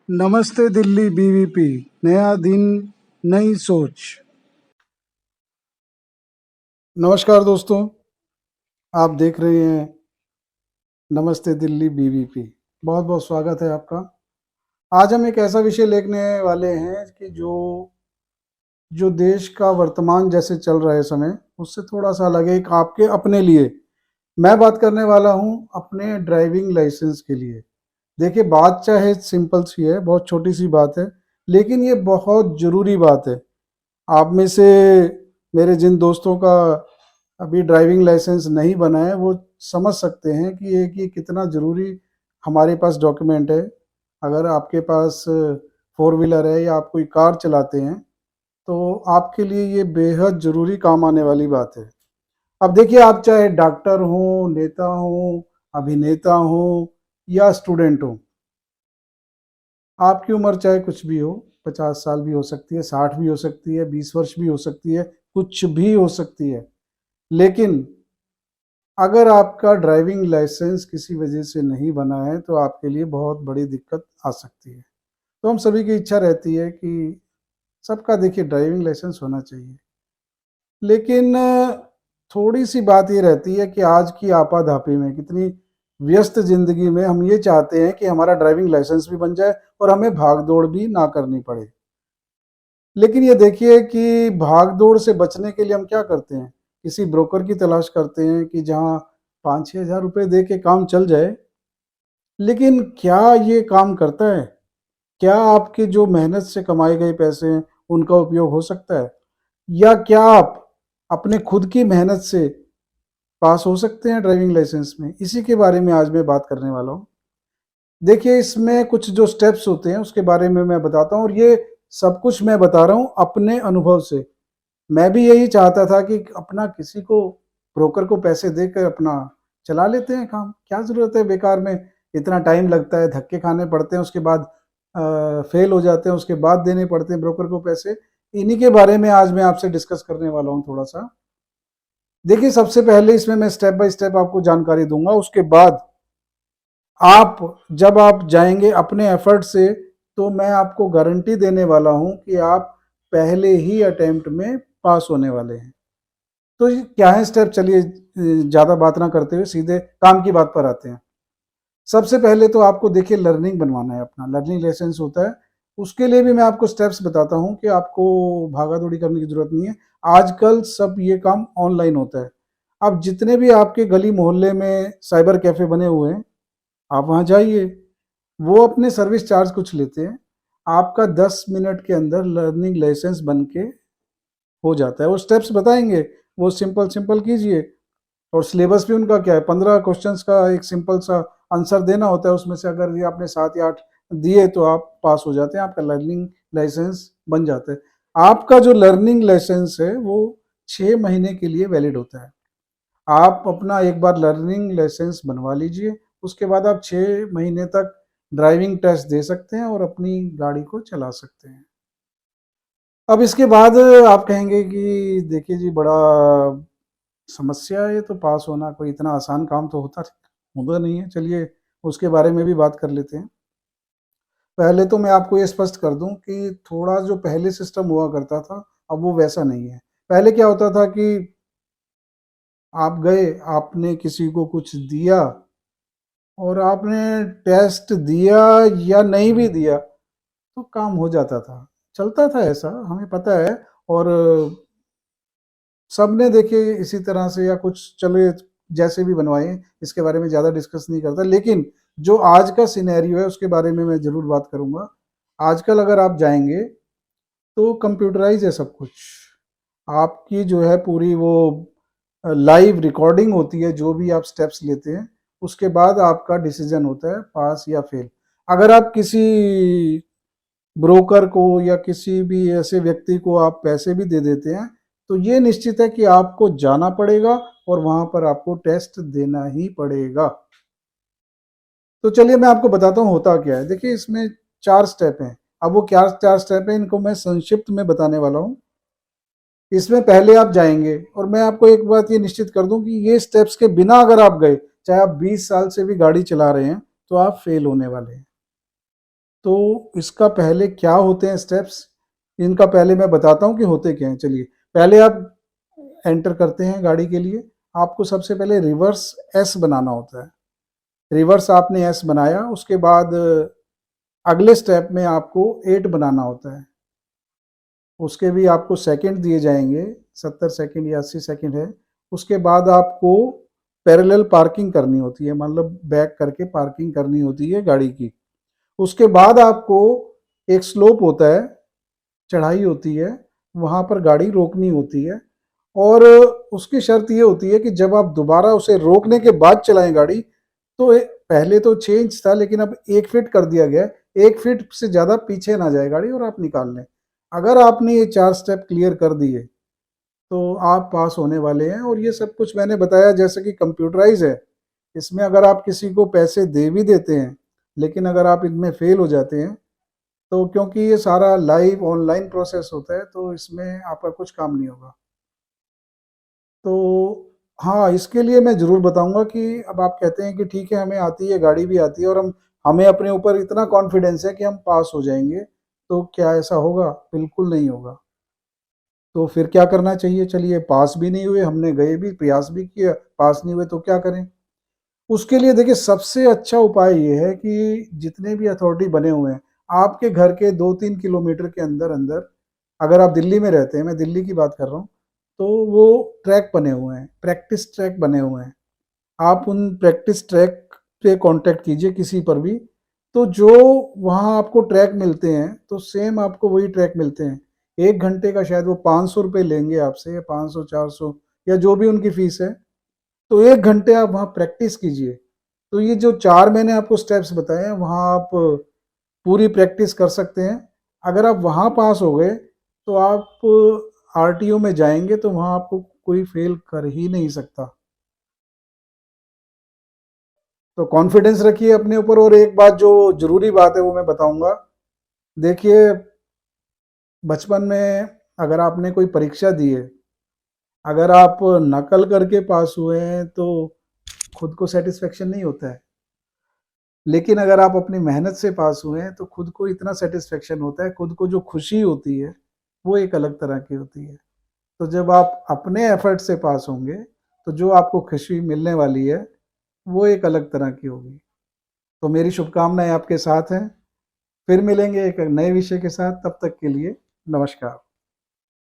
नमस्ते दिल्ली बीवीपी। नया दिन, नई सोच। नमस्कार दोस्तों, आप देख रहे हैं नमस्ते दिल्ली बीवीपी। बहुत बहुत स्वागत है आपका। आज हम एक ऐसा विषय लेने वाले हैं कि जो जो देश का वर्तमान जैसे चल रहा है समय, उससे थोड़ा सा अलग है। एक आपके अपने लिए मैं बात करने वाला हूं, अपने ड्राइविंग लाइसेंस के लिए। देखिए, बात चाहे सिंपल सी है, बहुत छोटी सी बात है, लेकिन ये बहुत ज़रूरी बात है। आप में से मेरे जिन दोस्तों का अभी ड्राइविंग लाइसेंस नहीं बना है, वो समझ सकते हैं कि ये कितना ज़रूरी हमारे पास डॉक्यूमेंट है। अगर आपके पास फोर व्हीलर है या आप कोई कार चलाते हैं, तो आपके लिए ये बेहद ज़रूरी काम आने वाली बात है। अब देखिए, आप चाहे डॉक्टर हों, नेता हों, अभिनेता हों या स्टूडेंट हों, आपकी उम्र चाहे कुछ भी हो, 50 साल भी हो सकती है, 60 भी हो सकती है, 20 वर्ष भी हो सकती है, कुछ भी हो सकती है। लेकिन अगर आपका ड्राइविंग लाइसेंस किसी वजह से नहीं बना है, तो आपके लिए बहुत बड़ी दिक्कत आ सकती है। तो हम सभी की इच्छा रहती है कि सबका देखिए ड्राइविंग लाइसेंस होना चाहिए। लेकिन थोड़ी सी बात ये रहती है कि आज की आपाधापी में, कितनी व्यस्त जिंदगी में, हम ये चाहते हैं कि हमारा ड्राइविंग लाइसेंस भी बन जाए और हमें भाग दौड़ भी ना करनी पड़े। लेकिन ये देखिए कि भाग दौड़ से बचने के लिए हम क्या करते हैं, किसी ब्रोकर की तलाश करते हैं कि जहाँ 5-6 हज़ार रुपये दे के काम चल जाए। लेकिन क्या ये काम करता है? क्या आपके जो मेहनत से कमाए गए पैसे हैं, उनका उपयोग हो सकता है? या क्या आप अपने खुद की मेहनत से पास हो सकते हैं ड्राइविंग लाइसेंस में? इसी के बारे में आज मैं बात करने वाला हूँ। देखिए, इसमें कुछ जो स्टेप्स होते हैं उसके बारे में मैं बताता हूँ, और ये सब कुछ मैं बता रहा हूँ अपने अनुभव से। मैं भी यही चाहता था कि अपना किसी को, ब्रोकर को पैसे देकर अपना चला लेते हैं काम। क्या ज़रूरत है बेकार में, इतना टाइम लगता है, धक्के खाने पड़ते हैं, उसके बाद फेल हो जाते हैं, उसके बाद देने पड़ते हैं ब्रोकर को पैसे। इन्हीं के बारे में आज मैं आपसे डिस्कस करने वाला हूँ थोड़ा सा। देखिए, सबसे पहले इसमें मैं स्टेप बाय स्टेप आपको जानकारी दूंगा। उसके बाद आप, जब आप जाएंगे अपने एफर्ट से, तो मैं आपको गारंटी देने वाला हूं कि आप पहले ही अटेम्प्ट में पास होने वाले हैं। तो ये क्या है स्टेप, चलिए ज़्यादा बात ना करते हुए सीधे काम की बात पर आते हैं। सबसे पहले तो आपको देखिए लर्निंग बनवाना है, अपना लर्निंग लाइसेंस होता है। उसके लिए भी मैं आपको स्टेप्स बताता हूँ कि आपको भागा दौड़ी करने की जरूरत नहीं है। आजकल सब ये काम ऑनलाइन होता है। अब जितने भी आपके गली मोहल्ले में साइबर कैफे बने हुए हैं, आप वहाँ जाइए। वो अपने सर्विस चार्ज कुछ लेते हैं। आपका 10 मिनट के अंदर लर्निंग लाइसेंस बन के हो जाता है। वो स्टेप्स बताएंगे, वो सिंपल सिंपल कीजिए। और सिलेबस भी उनका क्या है, 15 क्वेश्चंस का एक सिंपल सा आंसर देना होता है। उसमें से अगर ये आपने 7 या 8 दिए, तो आप पास हो जाते हैं, आपका लर्निंग लाइसेंस बन जाता है। आपका जो लर्निंग लाइसेंस है वो 6 महीने के लिए वैलिड होता है। आप अपना एक बार लर्निंग लाइसेंस बनवा लीजिए, उसके बाद आप 6 महीने तक ड्राइविंग टेस्ट दे सकते हैं और अपनी गाड़ी को चला सकते हैं। अब इसके बाद आप कहेंगे कि देखिए जी, बड़ा समस्या है, तो पास होना कोई इतना आसान काम तो होता नहीं है। चलिए उसके बारे में भी बात कर लेते हैं। पहले तो मैं आपको ये स्पष्ट कर दूं कि थोड़ा जो पहले सिस्टम हुआ करता था, अब वो वैसा नहीं है। पहले क्या होता था कि आप गए, आपने किसी को कुछ दिया, और आपने टेस्ट दिया या नहीं भी दिया, तो काम हो जाता था, चलता था ऐसा, हमें पता है। और सबने देखिए इसी तरह से, या कुछ चले जैसे भी बनवाए, इसके बारे में ज़्यादा डिस्कस नहीं करता। लेकिन जो आज का सिनेरियो है उसके बारे में मैं ज़रूर बात करूँगा। आजकल अगर आप जाएंगे तो कंप्यूटराइज है सब कुछ। आपकी जो है पूरी वो लाइव रिकॉर्डिंग होती है, जो भी आप स्टेप्स लेते हैं, उसके बाद आपका डिसीजन होता है पास या फेल। अगर आप किसी ब्रोकर को या किसी भी ऐसे व्यक्ति को आप पैसे भी दे देते हैं, तो ये निश्चित है कि आपको जाना पड़ेगा और वहां पर आपको टेस्ट देना ही पड़ेगा। तो चलिए मैं आपको बताता हूँ होता क्या है। देखिए, इसमें 4 स्टेप हैं। अब वो क्या 4 स्टेप हैं, इनको मैं संक्षिप्त में बताने वाला हूँ। इसमें पहले आप जाएंगे, और मैं आपको एक बात ये निश्चित कर दूं कि ये स्टेप्स के बिना अगर आप गए, चाहे आप 20 साल से भी गाड़ी चला रहे हैं, तो आप फेल होने वाले हैं। तो इसका पहले क्या होते हैं स्टेप्स, इनका पहले मैं बताता हूँ कि होते क्या हैं। चलिए, पहले आप एंटर करते हैं गाड़ी के लिए, आपको सबसे पहले रिवर्स एस बनाना होता है। रिवर्स आपने एस बनाया, उसके बाद अगले स्टेप में आपको 8 बनाना होता है। उसके भी आपको सेकंड दिए जाएंगे, 70 सेकंड या 80 सेकंड है। उसके बाद आपको पैरेलल पार्किंग करनी होती है, मतलब बैक करके पार्किंग करनी होती है गाड़ी की। उसके बाद आपको एक स्लोप होता है, चढ़ाई होती है, वहाँ पर गाड़ी रोकनी होती है। और उसकी शर्त ये होती है कि जब आप दोबारा उसे रोकने के बाद चलाएं गाड़ी, तो पहले तो चेंज था लेकिन अब 1 फीट कर दिया गया है, 1 फीट से ज़्यादा पीछे ना जाए गाड़ी और आप निकाल लें। अगर आपने ये 4 स्टेप क्लियर कर दिए तो आप पास होने वाले हैं। और ये सब कुछ मैंने बताया जैसे कि कंप्यूटराइज है, इसमें अगर आप किसी को पैसे दे भी देते हैं, लेकिन अगर आप इनमें फेल हो जाते हैं तो क्योंकि ये सारा लाइव ऑनलाइन प्रोसेस होता है तो इसमें आपका कुछ काम नहीं होगा। तो हाँ, इसके लिए मैं ज़रूर बताऊंगा कि अब आप कहते हैं कि ठीक है हमें आती है, गाड़ी भी आती है और हम हमें अपने ऊपर इतना कॉन्फिडेंस है कि हम पास हो जाएंगे, तो क्या ऐसा होगा? बिल्कुल नहीं होगा। तो फिर क्या करना चाहिए? चलिए, पास भी नहीं हुए, हमने गए भी, प्रयास भी किया, पास नहीं हुए तो क्या करें? उसके लिए देखिए सबसे अच्छा उपाय ये है कि जितने भी अथॉरिटी बने हुए हैं, आपके घर के 2-3 किलोमीटर के अंदर अंदर, अगर आप दिल्ली में रहते हैं, मैं दिल्ली की बात कर रहा हूँ, तो वो ट्रैक बने हुए हैं, प्रैक्टिस ट्रैक बने हुए हैं। आप उन प्रैक्टिस ट्रैक पे कांटेक्ट कीजिए किसी पर भी, तो जो वहाँ आपको ट्रैक मिलते हैं तो सेम आपको वही ट्रैक मिलते हैं। 1 घंटे का शायद वो 500 रुपये लेंगे आपसे, या 500-400, या जो भी उनकी फीस है। तो 1 घंटे आप वहाँ प्रैक्टिस कीजिए। तो ये जो 4 मैंने आपको स्टेप्स बताए हैं, वहाँ आप पूरी प्रैक्टिस कर सकते हैं। अगर आप वहाँ पास हो गए तो आप आरटीओ में जाएंगे तो वहाँ आपको कोई फेल कर ही नहीं सकता। तो कॉन्फिडेंस रखिए अपने ऊपर। और एक बात जो जरूरी बात है वो मैं बताऊंगा। देखिए, बचपन में अगर आपने कोई परीक्षा दी है, अगर आप नकल करके पास हुए हैं तो खुद को सेटिस्फेक्शन नहीं होता है, लेकिन अगर आप अपनी मेहनत से पास हुए हैं तो खुद को इतना सेटिस्फेक्शन होता है, खुद को जो खुशी होती है वो एक अलग तरह की होती है। तो जब आप अपने एफर्ट से पास होंगे तो जो आपको खुशी मिलने वाली है वो एक अलग तरह की होगी। तो मेरी शुभकामनाएं आपके साथ हैं। फिर मिलेंगे एक नए विषय के साथ, तब तक के लिए नमस्कार।